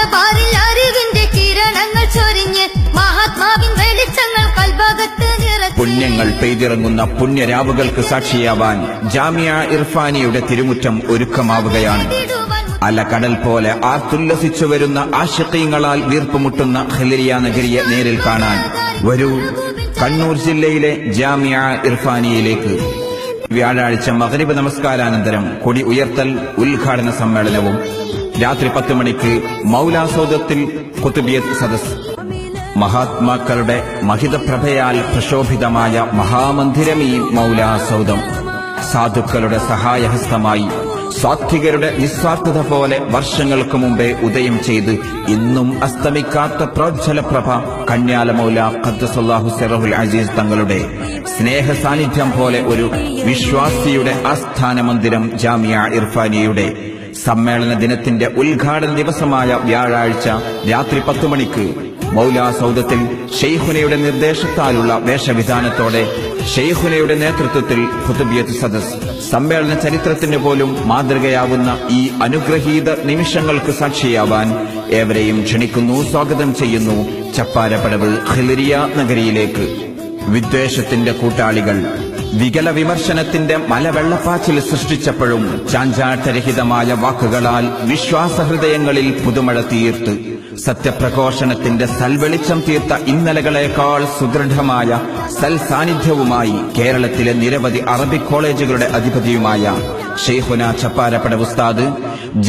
മലബാറിൽ അറിവിന്റെ കിരണങ്ങൾ ചൊരിഞ്ഞ് മഹാത്മാവിൻ വെളിച്ചങ്ങൾ കൽഭാഗത്ത് നിറച്ച് പുണ്യങ്ങൾ പെയ്തിറങ്ങുന്ന പുണ്യരാവുകൾക്ക് സാക്ഷിയാവാൻ ജാമിയ ഇർഫാനിയുടെ തിരുമുറ്റം ഒരുക്കമാവുകയാണ്. അലകടൽ പോലെ ആർത്തുല്ലസിച്ചു വരുന്ന ആശിഖീങ്ങളാൽ വീർപ്പുമുട്ടുന്ന ഖിൽരിയ നഗരിയെ നേരിൽ കാണാൻ വരൂ കണ്ണൂർ ജില്ലയിലെ ജാമിയ ഇർഫാനിയിലേക്ക്. വ്യാഴാഴ്ച മഗ്രിബ് നമസ്കാരാനന്തരം കൊടി ഉയർത്തൽ ഉദ്ഘാടന സമ്മേളനവും രാത്രി 10 മണിക്ക് മൗലാസൗദത്തിൽ ഖുതുബിയത്ത് സദസ്. മഹാത്മാക്കളുടെ മഹിതപ്രഭയാൽ പ്രശോഭിതമായ മഹാമന്ദിരമീ മൗലാസൗദം സാധുക്കളുടെ സഹായഹസ്തമായി സാത്വികരുടെ നിസ്വാർത്ഥത പോലെ വർഷങ്ങൾക്ക് മുമ്പേ ഉദയം ചെയ്ത് ഇന്നും അസ്തമിക്കാത്ത പ്രോജ്വലപ്രഭ കന്യാല മൗല ഖദ്ദസല്ലാഹു സിറഹുൽ അസീസ് തങ്ങളുടെ സ്നേഹ സാന്നിധ്യം പോലെ ഒരു വിശ്വാസിയുടെ ആസ്ഥാന മന്ദിരം ജാമിയ ഇർഫാനിയുടെ സമ്മേളന ദിനത്തിന്റെ ഉദ്ഘാടന ദിവസമായ വ്യാഴാഴ്ച രാത്രി 10 മണിക്ക് മൗലാസൗദത്തിൽ ഷെയ്ഖുനയുടെ നിർദ്ദേശത്താലുള്ള വേഷവിധാനത്തോടെ ഷെയ്ഖുനയുടെ നേതൃത്വത്തിൽ ഖുതുബിയത്ത് സദസ്. സമ്മേളന ചരിത്രത്തിന് പോലും മാതൃകയാവുന്ന ഈ അനുഗ്രഹീത നിമിഷങ്ങൾക്ക് സാക്ഷിയാവാൻ ഏവരെയും ക്ഷണിക്കുന്നു, സ്വാഗതം ചെയ്യുന്നു ചപ്പാരപ്പടവ് ഖിൽരിയ നഗരിയിലേക്ക്. വിദ്വേഷത്തിന്റെ കൂട്ടാളികൾ വികല വിമർശനത്തിന്റെ മലവെള്ളപ്പാച്ചിൽ സൃഷ്ടിച്ചപ്പോഴും ചാഞ്ചാട്ടരഹിതമായ വാക്കുകളാൽ വിശ്വാസഹൃദയങ്ങളിൽ പുതുമഴ തീർത്ത് സത്യപ്രഘോഷണത്തിന്റെ സൽവെളിച്ചം തീർത്ത ഇന്നലകളേക്കാൾ സുദൃഢമായ സൽസാന്നിധ്യവുമായി കേരളത്തിലെ നിരവധി അറബിക് കോളേജുകളുടെ അധിപതിയുമായ ഷെയ്ഖുന ചപ്പാരപ്പടവ് ഉസ്താദ്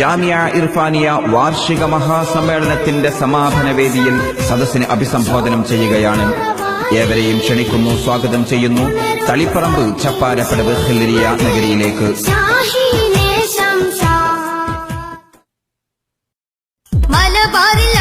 ജാമിയ ഇർഫാനിയ വാർഷിക മഹാസമ്മേളനത്തിന്റെ സമാപന വേദിയിൽ സദസ്സിനെ അഭിസംബോധനം ചെയ്യുകയാണ്. ഏവരെയും ക്ഷണിക്കുന്നു, സ്വാഗതം ചെയ്യുന്നു തളിപ്പറമ്പ് ചപ്പാരപ്പടവ് ഖിൽരിയ നഗരിയിലേക്ക്. മലബാറിൽ